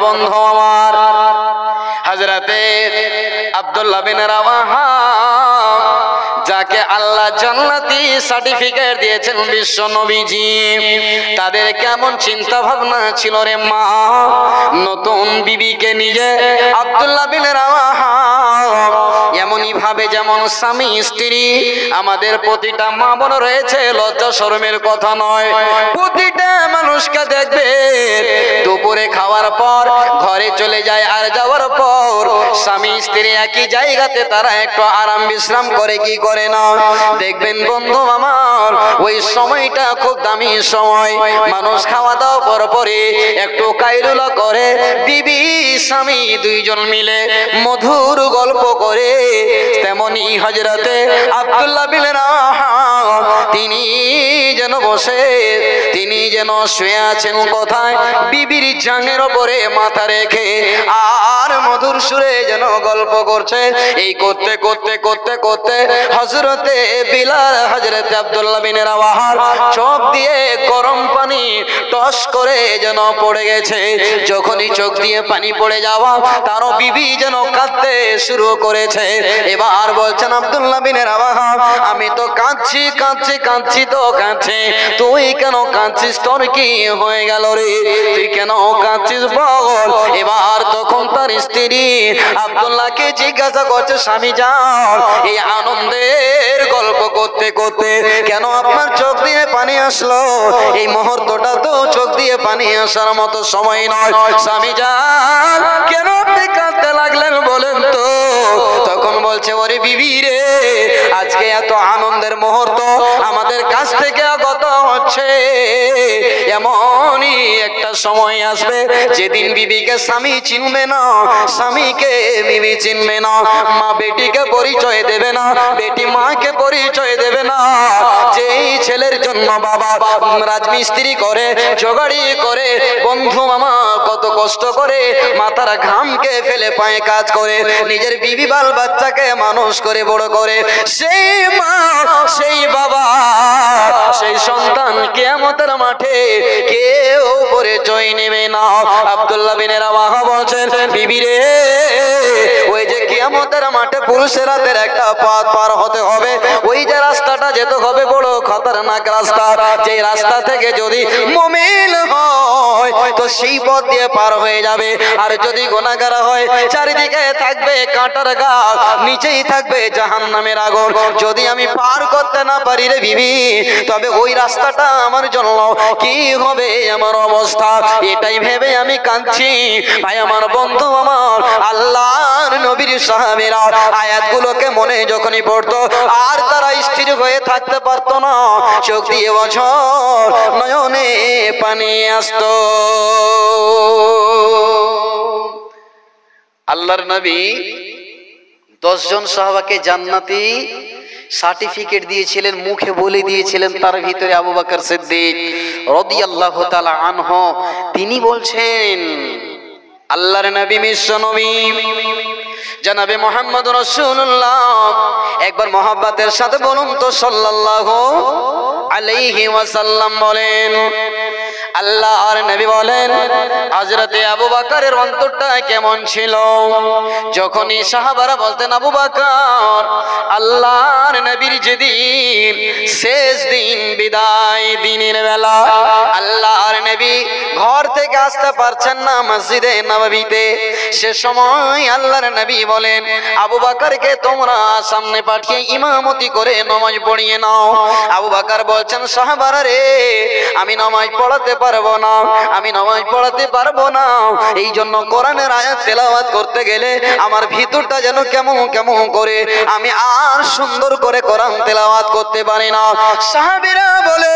বন্ধু আমার হযরতে আব্দুল্লাহ বিন রাওয়াহা, যাকে আল্লাহ জান্নাতি সার্টিফিকেট দিয়েছেন বিশ্ব নবীজি, তাদের কেমন চিন্তা ভাবনা ছিল রে মা। নতুন বিবিকে নিজে আব্দুল্লাহ বিন রাওয়াহা এমনই ভাবে যেমন স্বামী স্ত্রী, আমাদের প্রতিটা মা বোন রয়েছে, লজ্জা শরমের কথা নয়। প্রতিটা মানুষকে দেখবে দুপুরে খাওয়ার পর ঘরে চলে যায়, আর যাওয়ার পর স্বামী স্ত্রী একই জায়গাতে তারা একটু আরাম বিশ্রাম করে কি করে না। দেখবেন বন্ধু আমার, ওই সময়টা খুব দামি সময়। মানুষ খাওয়া দাওয়া পরে একটু কাইলুলা করে, বিবি স্বামী দুইজন মিলে মধুর গল্প করে। তেমনি হযরতে আব্দুল্লাহ বিন রাওয়াহা তিনি যেন বসে, তিনি যেন শুয়ে আছেন কোথায়, বিবির জাঙ্গের উপরে মাথা রেখে, আর মধুর সুরে যেন গল্প করছে। এই করতে করতে করতে করতে হযরতে বিলাল, হযরতে আব্দুল্লাহ বিন রাওয়াহা চোখ দিয়ে গরম পানি টস করে যেন পড়ে গেছে। যখনই চোখ দিয়ে পানি পড়ে যাওয়া, তারও বিবি যেন কাঁদতে শুরু করেছে। এবার বলছেন আব্দুল্লাহ বিন রাওয়াহা, আমি তো কাঁদছি কাঁদছি কাঁদছি তো কাঁদছি, তুই কেন কাঁদছিস? তোর কি হয়ে গেল রে? তুই কেন কাঁদছিস বল? এবার তখন তার স্ত্রী আব্দুল্লাহকে জিজ্ঞাসা করছে, স্বামী যান, এই আনন্দের গল্প করতে করতে কেন আপনার চোখ দিয়ে পানি আসলো? এই মুহূর্তটা তো চোখ দিয়ে পানি আসার মতো সময় নয়। স্বামী যান, কেন আপনি কাঁদতে লাগলেন বলেন তো? তখন বলছে, ওরে বিবি রে, আজকে এত আনন্দের মুহূর্ত আমাদের কাছ থেকে আগত হচ্ছে, এমনই একটা সময় আসবে যেদিন বিবিকে স্বামী চিনবে না, স্বামীকে বিবি চিনবে না, মা বেটিকে পরিচয় দেবে না, বেটি মাকে পরিচয় দেবে না। যেই ছেলের জন্য বাবা রাজমিস্ত্রি করে, জোগাড়ি করে, বন্ধু মামা কত কষ্ট করে মাথার ঘামকে ফেলে পায়ে কাজ করে নিজের বিবি বাল বাচ্চাকে মানুষ করে বড় করে, সেই মা সেই বাবা সেই সন্তান কিয়ামতের মাঠে কেউ পরিচয় নেবে না। আব্দুল্লাহ বিন রাওয়াহা বলছেন, বিবি রে, ওই যে কিয়ামতের মাঠে পুলসিরাতের একটা পথ পার হতে হবে, ওই যে রাস্তাটা যেতে হবে বড় খতরনাক রাস্তা। যে রাস্তা থেকে যদি মুমিন হয় তো সেই পথ দিয়ে পার হয়ে যাবে, আর যদি গুনাহগার হয় চারিদিকে থাকবে কাঁটার গাছ, নিচেই থাকবে জাহান্নামের আগুন। যদি আমি পার করতে না পারি রে বিবি, তবে ওই রাস্তাটা আমার জন্য কি হবে, আমার অবস্থা, এটাই ভেবে আমি কাঁদছি। ভাই আমার, বন্ধু আমার, আল্লাহর নবীর সাহাবীরা আয়াতগুলোকে মনে যখনই পড়তো, আর তারা স্থির হয়ে থাকতে পারতো না, চোখ দিয়ে বছর নয়নে পানি আসতো। আল্লাহর নবী 10 জন সাহাবাকে জান্নাতি সার্টিফিকেট দিয়েছিলেন, মুখে বলে দিয়েছিলেন। তার ভিতরে আবু বকর সিদ্দিক রাদিয়াল্লাহু তাআলা আনহু, তিনি বলছেন, আল্লাহর নবী বিশ্ব নবী জনাবে মুহাম্মদ রাসূলুল্লাহ, একবার মহব্বতের সাথে বলুন তো সাল্লাল্লাহু আলাইহি ওয়াসাল্লাম বলেন। আল্লাহর নবী বলেন, হযরতে আবু বকরের অন্তরটা কেমন ছিল? যখনই সাহাবারা বলতেন আবু বকর, আল্লাহর নবীর যেদিন শেষ দিন, বিদায় দিনের বেলা, আল্লাহর নবী ঘর থেকে আসতে পারছেন না মসজিদে নববীতে, সে সময় আল্লাহর নবী বলেন, আবু বকরকে তোমরা সামনে পাঠিয়ে ইমামতি করে নামাজ পড়িয়ে নাও। আবু বকর বলছেন, সাহাবারা রে, আমি নামাজ পড়াতে পারবো না, আমি নামাজ পড়াতে পারবো না। এই জন্য কোরআনের আয়াত তেলাওয়াত করতে গেলে আমার ভিতরটা যেন কেমন কেমন করে, আমি আর সুন্দর করে কোরআন তেলাওয়াত করতে পারি না। সাহাবীরা বলে,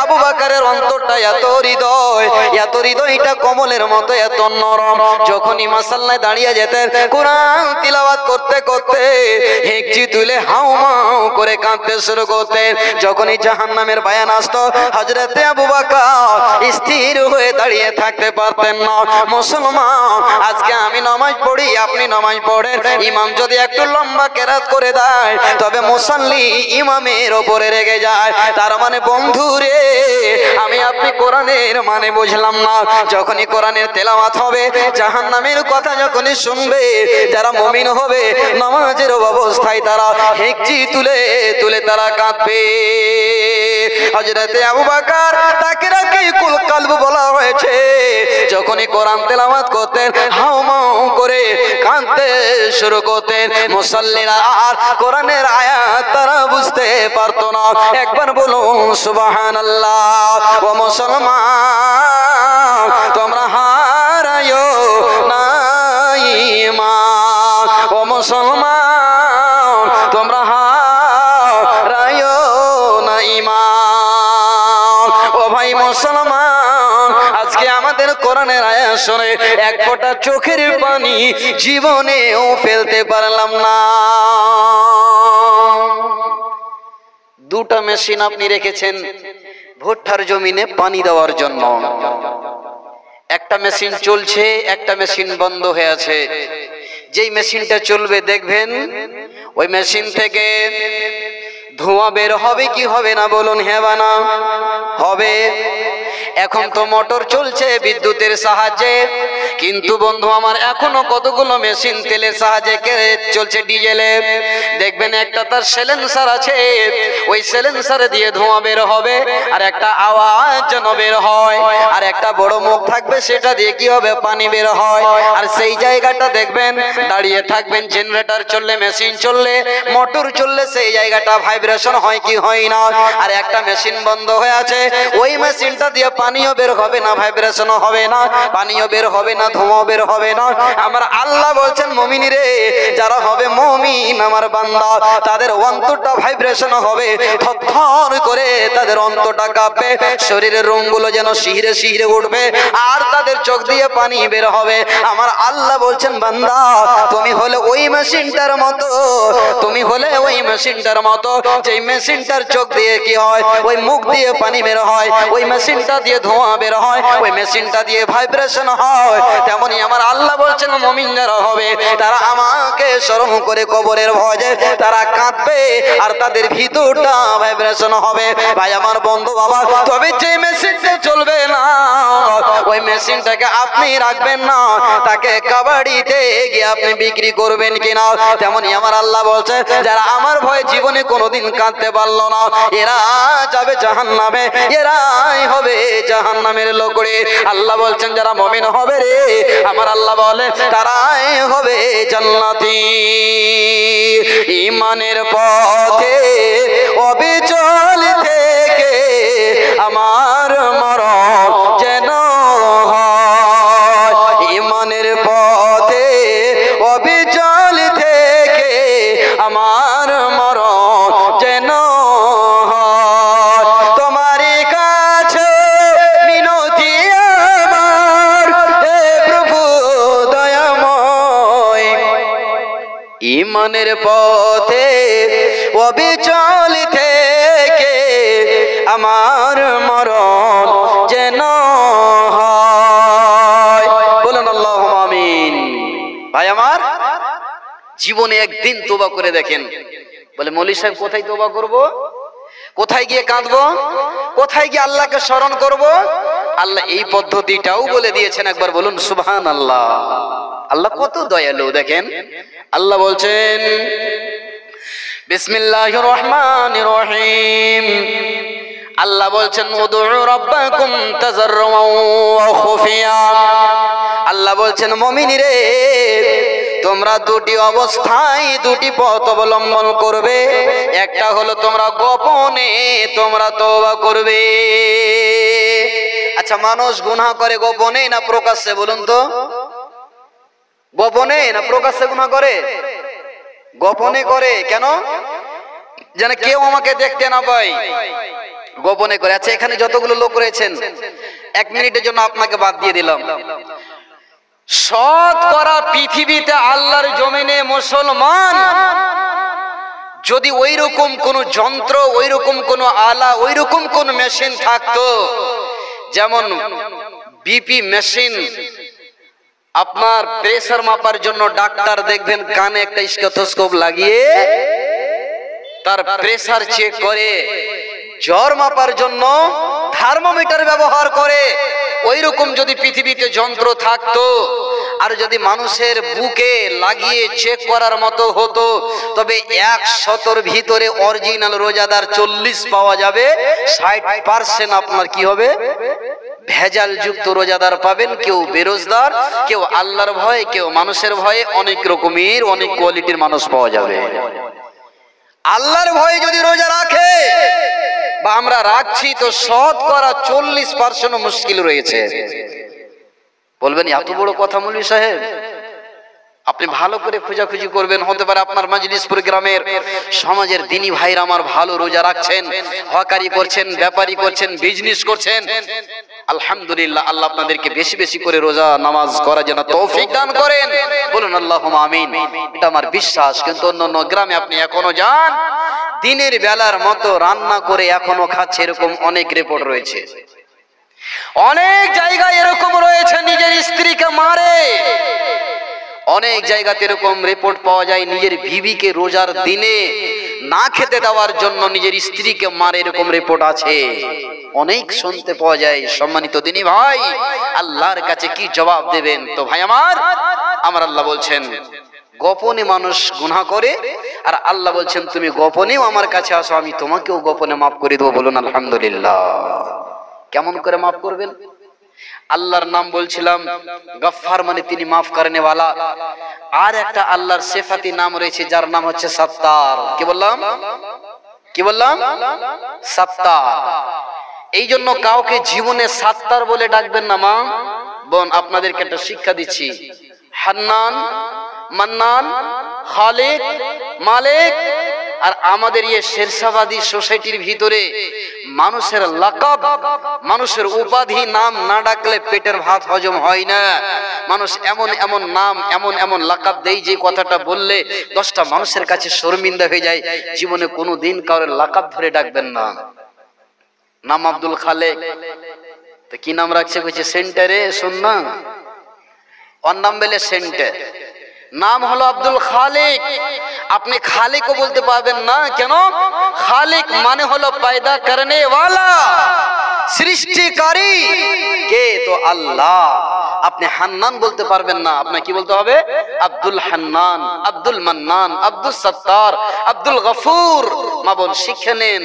আবু বকরের অন্তরটা এত হৃদয়, এত হৃদয়টা কমলের মতো এত নরম, যখনই মাসাল্লায় দাঁড়িয়ে যেতেন কোরআন তিলাওয়াত করতে করতে হেঁকচি তুলে হাউমাউ করে কাঁদতে শুরু করতেন। যখনই জাহান্নামের বায়ান আসতো, হযরতে আবু বকর স্থির হয়ে দাঁড়িয়ে থাকতে পারতেন না। মুসলমান, আজকে আমি নামাজ পড়ি, আপনি নামাজ পড়েন, ইমাম যদি একটু লম্বা কেরাত করে দেয় তবে মুসাল্লি ইমামের ওপরে রেগে যায়। তার মানে বন্ধুরে, আমি আপনি কোরআনের মানে বুঝলাম না। যখনই কোরআনের তেলাওয়াত হবে, জাহান্নামের কথা যখনই শুনবে, যারা মুমিন হবে নামাজের অবস্থায় তারা হেঁকচি তুলে তুলে তারা কাঁদবে। হযরতে আবু বকর তাকে রাকিকুল কলব বলা হয়েছে। যখনই কোরআন তেলাওয়াত করতেন হাউমাউ করে কাঁদতে শুরু করতেন। মুসাল্লিরা আর কোরআনের আয়াত তারা বুঝতে পারতো না। একবার বলুন সুবহানাল্লাহ। ও মুসলমান, তোমরা হারায়ো না ঈমান। ও মুসলমান, তোমরা হারায়ো না ঈমান। ও ভাই মুসলমান, আজকে আমাদের কোরআনের আয়াত শুনে এক ফোঁটা চোখের পানি জীবনেও ফেলতে পারলাম না। দুটা মেশিন আপনি রেখেছেন ভুট্টার জমিনে পানি দেওয়ার জন্য। একটা মেশিন চলছে, একটা মেশিন বন্ধ হয়ে আছে। যেই মেশিনটা চলবে দেখবেন ওই মেশিন থেকে ধোঁয়া বের হবে কি হবে না? বলুন হ্যাঁ বা না? হবে। এখন তো মোটর চলছে বিদ্যুতের সাহায্যে, কিন্তু বন্ধু আমার এখনো কতগুলো মেশিন তেলের সাহায্যে চলছে, ডিজেলে। দেখবেন একটা তার সিলেন্সার আছে, ওই সিলেন্সারে দিয়ে ধোঁয়া বের হবে আর একটা আওয়াজ যেন বের হয়, আর একটা বড় মুখ থাকবে সেটা দিয়ে কি হবে? পানি বের হয়। আর সেই জায়গাটা দেখবেন দাঁড়িয়ে থাকবেন, জেনারেটর চললে, মেশিন চললে, মোটর চললে সেই জায়গাটা ভাইব্রেশন হয় কি হয় না? আর একটা মেশিন বন্ধ হয়ে আছে, ওই মেশিনটা দিয়ে পানিও বের হবে না, ভাইব্রেশনও হবে না, পানিও বের হবে না, ধোঁয়াও বের হবে না। আমার আল্লাহ বলছেন মুমিনরে, যারা হবে মুমিন আমার বান্দা, তাদের অন্তরটা ভাইব্রেশন হবে, থরথর করে তাদের অন্তরটা কাঁপবে, শরীরের রঙগুলো যেন শিহরে শিহরে উঠবে, আর তাদের চোখ দিয়ে পানি বের হবে। আমার আল্লাহ বলছেন বান্দা, তুমি হলে ওই মেশিনটার মতো, তুমি হলে ওই মেশিনটার মতো, যেই মেশিনটার চোখ দিয়ে কি হয়? ওই মুখ দিয়ে পানি বের হয়, ওই মেশিনটা দিয়ে ধোঁয়া বের হয়, ওই মেশিনটা দিয়ে ভাইব্রেশন হয়। তেমনি আমার আল্লাহ বলছেন মুমিন যারা হবে তারা আমাকে স্মরণ করে কবরের ভয়ে তারা কাঁদবে, আর তাদের ভিতরটা ভাইব্রেশন হবে। ভাই আমার বন্ধু বাবা, তবে যে মেশিনটা চলবে না, ওই মেশিনটাকে আপনি রাখবেন না, তাকে কাবাডিতে গিয়ে আপনি বিক্রি করবেন কিনা। তেমনি আমার আল্লাহ বলছে যারা আমার ভয়ে জীবনে কোনোদিন কাঁদতে পারলো না, এরা যাবে জাহান্নামে, এরাই হবে জাহান্নামের লোকরে। আল্লাহ বলছেন যারা মুমিন হবে রে, আমার আল্লাহ বলে তারাই হবে জান্নাতি। ঈমানের পথে অবিচল থেকে আমার মরণ যেন হয়। ঈমানের পথে অবিচল থেকে আমার মরণ যেন হয়। তোমার কাছে মিনতি আমার, হে প্রভু দয়াময়। ঈমানের পথে অবিচল থেকে আমার মরণ যেন হয়। বলুন আল্লাহুম্মা আমিন। ভাই আমার, জীবনে একদিন তোবা করে দেখেন। বলে মৌলী সাহেব কোথায় তোবা করব? কোথায় গিয়ে কাঁদবো? কোথায় গিয়ে আল্লাহকে স্মরণ করব? আল্লাহ এই পদ্ধতিটাও বলে দিয়েছেন। একবার বলুন সুবহানাল্লাহ। আল্লাহ কত দয়ালু দেখেন। আল্লাহ বলছেন বিসমিল্লাহির রহমানির রহিম। আল্লাহ বলছেন উদউ রাব্বাকুম তাযাররুআন ওয়া খুফিয়া। আল্লাহ বলছেন মুমিনরে, তোমরা দুটি অবস্থায় দুটি পথ অবলম্বন করবে। একটা হলো তোমরা গোপনে তোমরা তওবা করবে। আচ্ছা, মানুষ গুনাহ করে গোপনে না প্রকাশ্যে? বলুন তো, গোপনে না প্রকাশ্যে গুনাহ করে? গোপনে করে। কেন? যেন কেউ আমাকে দেখতে না পায়, গোপনে করে। আচ্ছা, এখানে যতগুলো লোক রয়েছেন, 1 মিনিটের জন্য আপনাকে বাদ দিয়ে দিলাম। শতকরা পৃথিবীতে আল্লাহর জমিনে মুসলমান যদি ওইরকম কোন যন্ত্র, ওইরকম কোন আলা, ওইরকম কোন মেশিন থাকতো যেমন বিপি মেশিন, আপনার প্রেসার মাপার জন্য ডাক্তার দেখবেন কানে একটা স্টেথোস্কোপ লাগিয়ে তার প্রেসার চেক করে, জ্বর মাপার জন্য থার্মোমিটার ব্যবহার করে। ওই রকম যদি পৃথিবীতে যন্ত্র থাকতো আর যদি মানুষের বুকে লাগিয়ে চেক করার মতো হতো, তবে 100-র ভিতরে অরিজিনাল রোজাদার 40 পাওয়া যাবে, 60% আপনার কি হবে, ভেজাল যুক্ত রোজাদার পাবেন। কেউ বেরোজগার, কেউ আল্লাহর ভয়ে, কেউ মানুষের ভয়ে, অনেক রকমের অনেক কোয়ালিটির মানুষ পাওয়া যাবে। আল্লাহর ভয়ে যদি রোজা রাখে বা আমরা রাখছি, তো শতকরা 40% মুশকিল রয়েছে। বলবেন এত বড় কথা মৌলভী সাহেব? আপনি ভালো করে খোঁজাখুঁজি করবেন, হতে পারে আপনার মজলিসপুর গ্রামের সমাজের দিনী ভাইরা আমার ভালো রোজা রাখছেন, হকারি করছেন, ব্যাপারী করছেন, বিজনেস করছেন। আলহামদুলিল্লাহ, আল্লাহ আপনাদেরকে বেশি বেশি করে রোজা নামাজ করার জন্য তৌফিক দান করেন। বলুন আল্লাহুম্মা আমিন। এটা আমার বিশ্বাস। কিন্তু অন্যান্য গ্রামে আপনি এখনো যান, দিনের বেলার মতো রান্না করে এখনো খাচ্ছে, এরকম অনেক রিপোর্ট রয়েছে। অনেক জায়গায় এরকম রয়েছে নিজের স্ত্রীকে মারে। অনেক জায়গাতে এরকম রিপোর্ট পাওয়া যায়, নিজের বিবিকে রোজার দিনে না খেতে দেওয়ার জন্য নিজের স্ত্রীকে মারে, এরকম রিপোর্ট আছে, অনেক শুনতে পাওয়া যায়। সম্মানিত দিনী ভাই, আল্লাহর কাছে কি জবাব দেবেন? তো ভাই আমার আল্লাহ বলছেন গোপনে মানুষ গুনাহ করে, আর আল্লাহ বলছেন তুমি গোপনেও আমার কাছে আসো, আমি তোমাকেও গোপনে মাফ করে দেবো। বলুন আলহামদুলিল্লাহ। কেমন করে মাফ করবেন? আল্লাহর নাম বলছিলাম গফফার, মানে তিনি মাফ করনে ওয়ালা। আর একটা আল্লাহর সিফাতি নাম রয়েছে যার নাম হচ্ছে সাত্তার। কি বললাম? কি বললাম? সাত্তার। এই জন্য কাউকে জীবনে সাত্তার বলে ডাকবেন না মা বোন। আপনাদেরকে একটা শিক্ষা দিচ্ছি, হান্নান, মান্নান, খালিক, মালিক। আর আমাদের এই শেরশাবাদী সোসাইটির ভিতরে মানুষের লাকাব, মানুষের উপাধি নাম না ডাকলে পেটের ভাত হজম হয় না। মানুষ এমন এমন নাম, এমন এমন লাকাব দেয় যে কথাটা বললে 10টা মানুষের কাছে শর্মিন্দা হয়ে যায়। জীবনে কোনো দিন কারোর লাকাব ধরে ডাকবেন না। নাম আব্দুল খালেক, তো কি নাম রাখছে? বলছে সেন্টারে, শোন না, ওর নাম বলে সেন্টার, নাম হলো আব্দুল খালিক। আপনি খালিকও বলতে পারবেন না। কেন? খালিক মানে হলো পয়দা করনে ওয়ালা, সৃষ্টিকারী কে? তো আল্লাহ। আপনি হান্নান বলতে পারবেন না, আপনাকে কি বলতে হবে? আব্দুল হান্নান, আব্দুল মান্নান, আব্দুল সত্তার, আব্দুল গফুর। মা বোন শিখে নেন।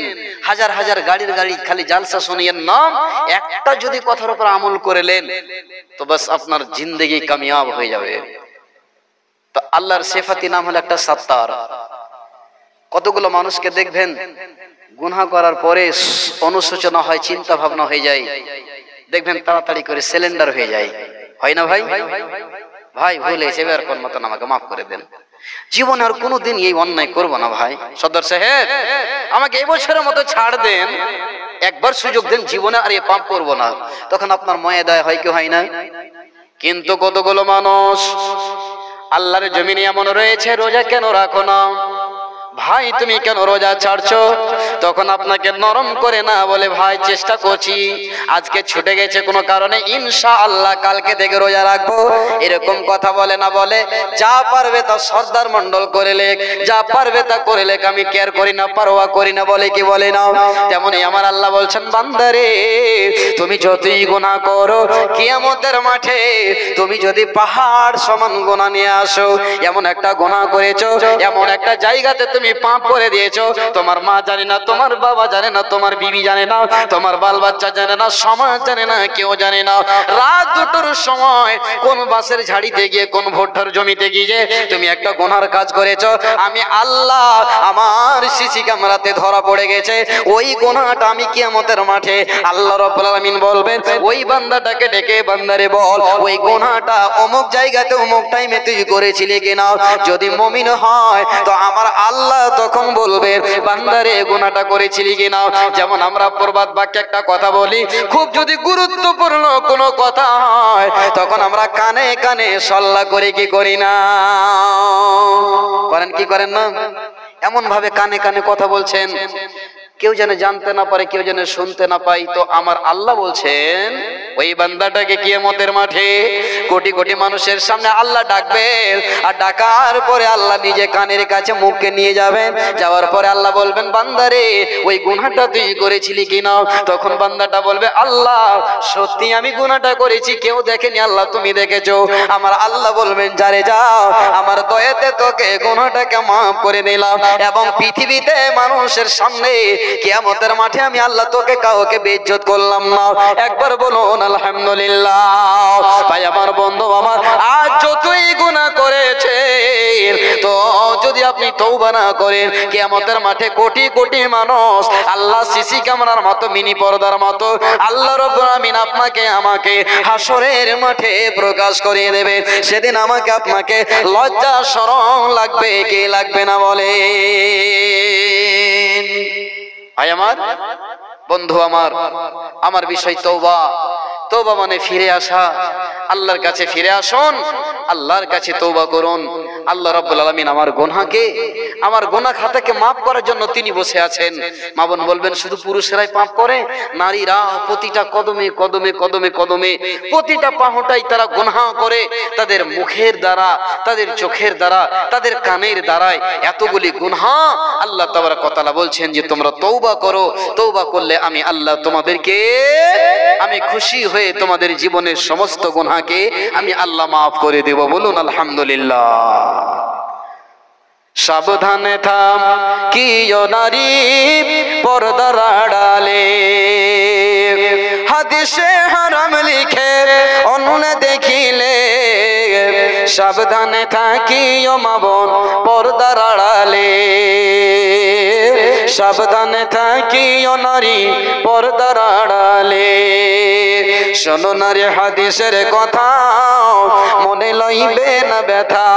হাজার হাজার গাড়ির গাড়ি খালি জালসা শুনিয়েন নাম, একটা যদি কথার উপর আমল করেলেন তো বাস আপনার জিন্দেগি কামিয়াব হয়ে যাবে। তো আল্লাহর সিফাতি নাম হলো একটা সাত্তার। কতগুলো মানুষকে দেখবেন গুনাহ করার পরে অনুশোচনা হয়, চিন্তা ভাবনা হয়ে যায়, দেখবেন তাড়াতাড়ি করে সিলিন্ডার হয়ে যায়, হয় না ভাই? ভাই ভুল হয়েছে, এবার কোন মতন আমাকে মাফ করে দেন, জীবনে আর কোনোদিন এই অন্যায় করবো না। ভাই সর্দার সাহেব আমাকে এই বছরের মতো ছাড় দেন, একবার সুযোগ দেন, জীবনে আর এই পাপ করবো না। তখন আপনার ময়দায় হয় কি হয় না? কিন্তু কতগুলো মানুষ আল্লাহর জমিনে এমন রয়েছে, রোজা কেন রাখো না ভাই, তুমি কেন রোজা ছাড়ছো? তখন আপনাকে নরম করে না বলে, ভাই চেষ্টা করছি, আজকে ছুটে গেছে কোনো কারণে, ইনশাআল্লাহ কালকে থেকে রোজা রাখবো, এরকম কথা বলে না। বলে যা পারবে তা সর্দার মন্ডল করে লেখ, যা পারবে তা করে লেখ, আমি কেয়ার করি না, পারোয়া করি না। বলে কি বলে না? তেমনি আমার আল্লাহ বলছেন, বান্দারে তুমি যতই গুনাহ করো, কিয়ামতের মাঠে তুমি যদি পাহাড় সমান গুনাহ নিয়ে আসো, এমন একটা গুনাহ করেছো, এমন একটা জায়গাতে তুমি পাপ করে দিয়েছো, তোমার মা জানে না, তোমার বাবা জানে না, তোমার বিবি জানে না, তোমার বাল বাচ্চা জানে না, সমাজ জানে না, কেউ জানে না। রাত 2টোর সময় কোন বাসের ঝাড়িতে গিয়ে, কোন ভুট্টার জমিতে গিয়ে তুমি একটা গুনার কাজ করেছো, আমি আল্লাহ আমার সিসি ক্যামেরাতে ধরা পড়ে গেছে। ওই গুনাহটা আমি কিয়ামতের মাঠে আল্লাহ রাব্বুল আলামিন বলবেন, ওই বান্দাটাকে ডেকে, বান্দারে বল ওই গুনাহটা অমুক জায়গাতে অমুক টাইমে তুই করেছিলি কিনা। যদি মুমিন হয় তো আমার আল্লাহ তখন বলবে, বান্দারে গুনাহটা করেছিলি কিনা। যেমন আমরা প্রবাদ বাক্যে একটা কথা বলি, খুব যদি গুরুত্বপূর্ণ কোনো কথা হয় তখন আমরা কানে কানে সল্লা করে কি করি না? করেন কি করেন না? এমন ভাবে কানে কানে কথা বলছেন, কেউ যেন জানতে না পারে, কেউ যেন শুনতে না পাই। তো আমার আল্লাহ বলছেন ওই বান্দাটাকে কিয়ামতের মাঠে কোটি কোটি মানুষের সামনে আল্লাহ ডাকবেন, আর ডাকার পরে আল্লাহ নিজে কানের কাছে মুখকে নিয়ে যাবেন। যাওয়ার পরে আল্লাহ বলবেন, বান্দারে ওই গুনাহটা তুই করেছিলি কিনা? তখন বান্দাটা বলবে, আল্লাহ সত্যি আমি গুনাহটা করেছি, কেউ দেখেনি, আল্লাহ তুমি দেখেছো। আমার আল্লাহ বলবেন, যারে যাও, আমার দয়াতে তোকে গুনাহটাকে মাফ করে নিলাম, এবং পৃথিবীতে মানুষের সামনে কিয়ামতের মাঠে আমি আল্লাহ তোকে কাউকে বেইজ্জত করলাম না। একবার বলুন আলহামদুলিল্লাহ। ভাই আমার, বন্ধু আমার, আজ যতই গুনাহ করেছেন, তো যদি আপনি তওবা না করেন, কিয়ামতের মাঠে কোটি কোটি মানুষ আল্লাহ সিসি ক্যামেরার মতো, মিনি পর্দার মতো আল্লাহ রাব্বুল আমিন আপনাকে আমাকে হাসরের মাঠে প্রকাশ করিয়ে দেবে। সেদিন আমাকে আপনাকে লজ্জা শরম লাগবে, কি লাগবে না বলেন? ভাই আমার, বন্ধু আমার, আমার বিষয় তওবা। তওবা মানে ফিরে আসা, আল্লাহর কাছে ফিরে আসুন, আল্লাহর কাছে তওবা করুন। আল্লাহ রাব্বুল আলামিন আমার গুনাহকে, আমার গুনাহ খাতাকে মাফ করার জন্য তিনি বসে আছেন। মা বোন বলবেন, শুধু পুরুষেরাই পাপ করে? নারীরা প্রতিটা কদমে কদমে কদমে কদমে প্রতিটা পাহটাই তারা গুনাহ করে। তাদের মুখের দ্বারা, তাদের চোখের দ্বারা, তাদের কানের দ্বারায় এতগুলি গুনাহ। আল্লাহ তাবারক ওয়া তাআলা বলছেন যে তোমরা তওবা করো, তওবা করলে আমি আল্লাহ তোমাদেরকে, আমি খুশি হয়ে তোমাদের জীবনের সমস্ত গুনাহকে আমি আল্লাহ মাফ করে দেব। বলুন আলহামদুলিল্লাহ। সাবধানে থাম কিও নারী পর্দার আড়ালে, হাদিসে হারাম লিখে অন্য দেখিলে, সাবধানে থাকিও মা বোন পর্দার আড়ালে, সাবধানে থাকিও নারী পর্দার আড়ালে। শোনো নারী হাদিসের কথা, মনে লইবে না ব্যথা,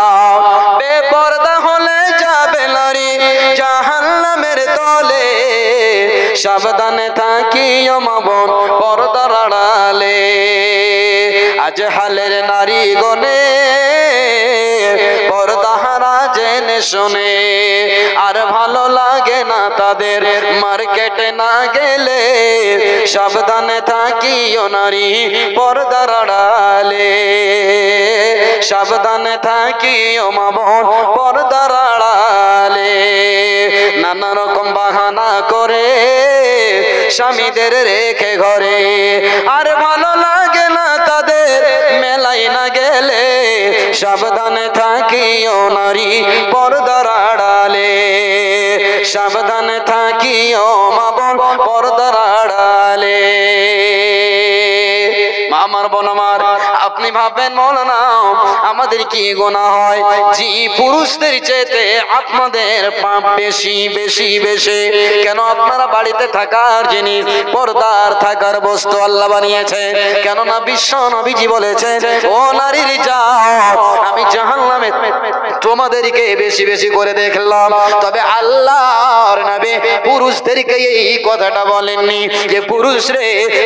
বেপর্দা হলে যাবে নারী জাহান্নামের তলে, সাবধানে থাকিও মা বোন পর্দার আড়ালে। আজ হালের নারী গনে পর্দাহারা জেনে শুনে, আর ভালো লাগে না তাদের মার্কেটে না গেলে, সাবধানে থাকিও নারী পর্দার আড়ালে, সাবধানে থাকিও মা বোন পর্দার আড়ালে। নানা রকম বাহানা করে স্বামীদের রেখে ঘরে, আর ভালো লাগে না তাদের মেলায় না গেলে, সাবধানে থাকিও নারী পর্দার আড়ালে, সাবধানে থাকিও মা বোন পর্দার আড়ালে। আমার বোন আমার, আপনি ভাববেন মৌলানা আমাদের কি গুনাহ হয়? জি, পুরুষদের চাইতে আপনাদের পাপ বেশি বেশি বেশি। কেন? আপনারা বাড়িতে থাকার জিনিস, পর্দার থাকার বস্তু আল্লাহ বানিয়েছে। কেননা বিশ্ব নবীজি বলেছেন, ও নারীর যাও, আমি জাহান্নামে তোমাদেরকে বেশি বেশি করে দেখলাম। তবে আল্লাহর নবী পুরুষদেরকে এই কথাটা বলেননি যে পুরুষ রে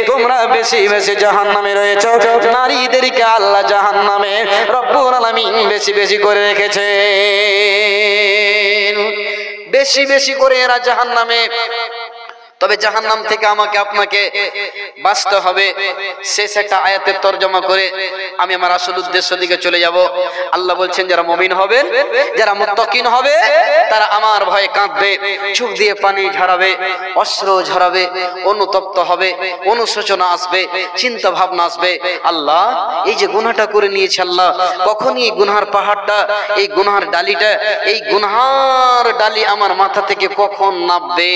তোমরা বেশি বেশি জাহান্নামে রয়েছে। নারীদেরকে আল্লাহ জাহান্নামে রব্বুল আলামিন বেশি বেশি করে রেখেছে, বেশি বেশি করে এরা জাহান্নামে। তবে জাহান্নাম থেকে আমাকে আপনাকে বাঁচতে হবে। শেষ একটা আয়াতের তরজমা করে আমি আমার আসল উদ্দেশ্য দিকে চলে যাব। আল্লাহ বলছেন, যারা মুমিন হবে, যারা মুত্তাকিন হবে, তারা আমার ভয়ে কাঁদবে, চোখ দিয়ে পানি ঝরাবে, অশ্রু ঝরাবে, অনুতপ্ত হবে, অনুশোচনা আসবে, চিন্তা ভাবনা আসবে। আল্লাহ এই যে গুনাহটা করে নিয়েছে, আল্লাহ কখনই এই গুনার পাহাড়টা, এই গুনার ডালিটা, এই গুনার ডালি আমার মাথা থেকে কখন নামবে,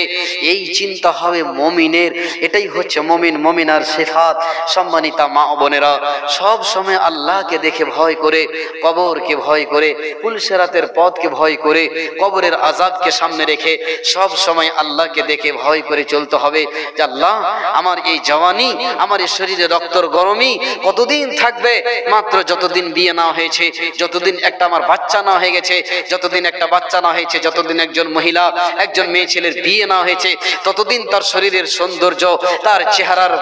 এই চিন্তা হবে মুমিনের। এটাই হচ্ছে মুমিন, মুমিনার সিফাত। সম্মানিতা মা ও বোনেরা, সব সময় আল্লাহকে দেখে ভয় করে, কবরকে ভয় করে, পুলসিরাতের পথকে ভয় করে, কবরের আযাবকে সামনে রেখে সব সময় আল্লাহকে দেখে ভয় করে চলতে হবে যে আল্লাহ আমার এই জওয়ানি, আমার এই শরীরে রক্তর গরমই কতদিন থাকবে? মাত্র যতদিন বিয়ে না হয়েছে, যতদিন একটা আমার বাচ্চা না হয়ে গেছে, যতদিন একটা বাচ্চা না হয়েছে, যতদিন একজন মহিলা, একজন মেয়ে ছেলের বিয়ে না হয়েছে, ততদিন তার শরীরের সৌন্দর্য, তার চেহারার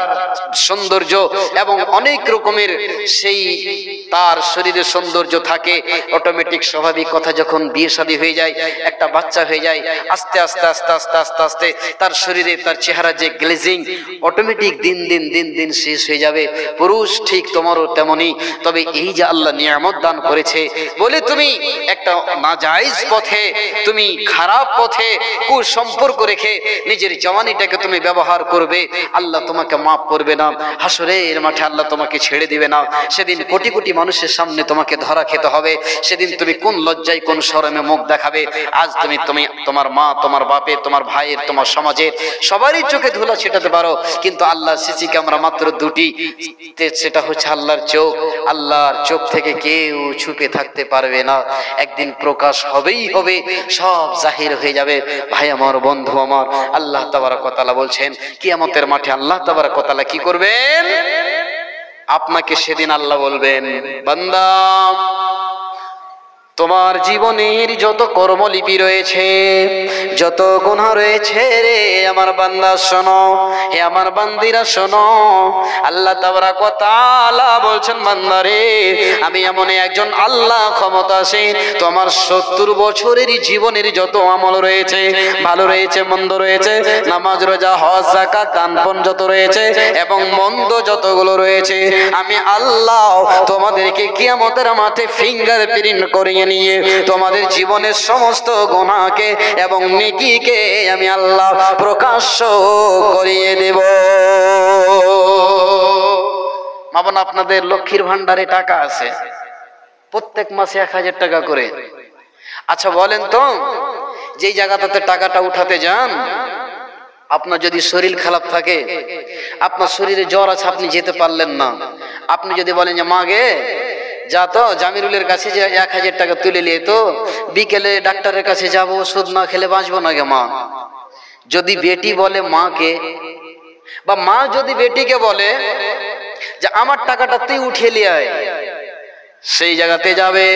সৌন্দর্য এবং অনেক রকমের সেই তার শরীরের সৌন্দর্য থাকে। অটোমেটিক স্বাভাবিক কথা, যখন বিয়ে শাদী হয়ে যায়, একটা বাচ্চা হয়ে যায়, আস্তে আস্তে আস্তে আস্তে আস্তে আস্তে তার শরীরে তার চেহারা যে গ্লেজিং অটোমেটিক দিন দিন দিন দিন শেষ হয়ে যাবে। পুরুষ ঠিক তোমারও তেমনি। তবে এই যে আল্লাহ নিয়ামত দান করেছে বলে তুমি একটা নাজায়েজ পথে, তুমি খারাপ পথে কুসম্পর্ক রেখে নিজের জওয়ানিটাকে তুমি ব্যবহার করবে, আল্লাহ তোমাকে মাফ করবে না। হাসরের মাঠে আল্লাহ তোমাকে ছেড়ে দিবে না। সেদিন কোটি কোটি মানুষের সামনে তোমাকে ধরা খেতে হবে। সেদিন তুমি কোন লজ্জায় কোন শরমে মুখ দেখাবে? আজ তুমি তোমার মা, তোমার বাপের, তোমার ভাইয়ের, তোমার সমাজের সবারই চোখে ধুলা ছিটাতে পারো, কিন্তু আল্লাহর সিসি ক্যামেরা মাত্র দুটি, সেটা হচ্ছে আল্লাহর চোখ। আল্লাহর চোখ থেকে কেউ ছুপে থাকতে পারবে না। একদিন প্রকাশ হবেই হবে, সব জাহির হয়ে যাবে। ভাই আমার, বন্ধু আমার, আল্লাহ তাবারক ওয়া তাআলা বলছেন কিয়ামতের মাঠে আল্লাহ তাবারক ওয়া তাআলা কি করবেন? আপনাকে সেদিন আল্লাহ বলবেন, বান্দা তোমার জীবনের যত কর্মলিপি রয়েছে, যত গুনাহ রয়েছে রে আমার বান্দা শোনো, হে আমার বান্দিরা শোনো। আল্লাহ তাবারক ওয়া তাআলা বলছেন, বান্দা রে আমি এমন একজন আল্লাহ ক্ষমতাসীন, তোমার 70 বছরের জীবনের যত আমল রয়েছে, ভালো রয়েছে মন্দ রয়েছে, নামাজ রোজা হজ যাকাত দান পুণ্য যত রয়েছে এবং মন্দ যতগুলো রয়েছে, আমি আল্লাহ তোমাদেরকে কিয়ামতের মাঠে ফিঙ্গারপ্রিন্ট করিয়ে নিয়ে তোমাদের জীবনের সমস্ত গুনাহকে এবং নেকিকে আমি আল্লাহ প্রকাশ্য করিয়ে দেব। মাবন, আপনাদের লক্ষ্মীর ভান্ডারে টাকা আছে, প্রত্যেক মাসে 1000 টাকা করে। আচ্ছা বলেন তো, যেই জায়গাটাতে টাকাটা উঠাতে যান, আপনার যদি শরীর খারাপ থাকে, আপনার শরীরে জ্বর আছে, আপনি যেতে পারলেন না, আপনি যদি বলেন যে মা গে যা তো জামিরুলের কাছে যে 1000 টাকা তুলে নিয়ে তো বিকেলে ডাক্তারের কাছে যাব, ওষুধ না খেলে বাঁচবো না গে মা। যদি বেটি বলে মাকে, বা মা যদি বেটিকে বলে যে আমার টাকাটা তুই উঠিয়ে নিয়ে আয়, সেই জায়গাতে যাবে,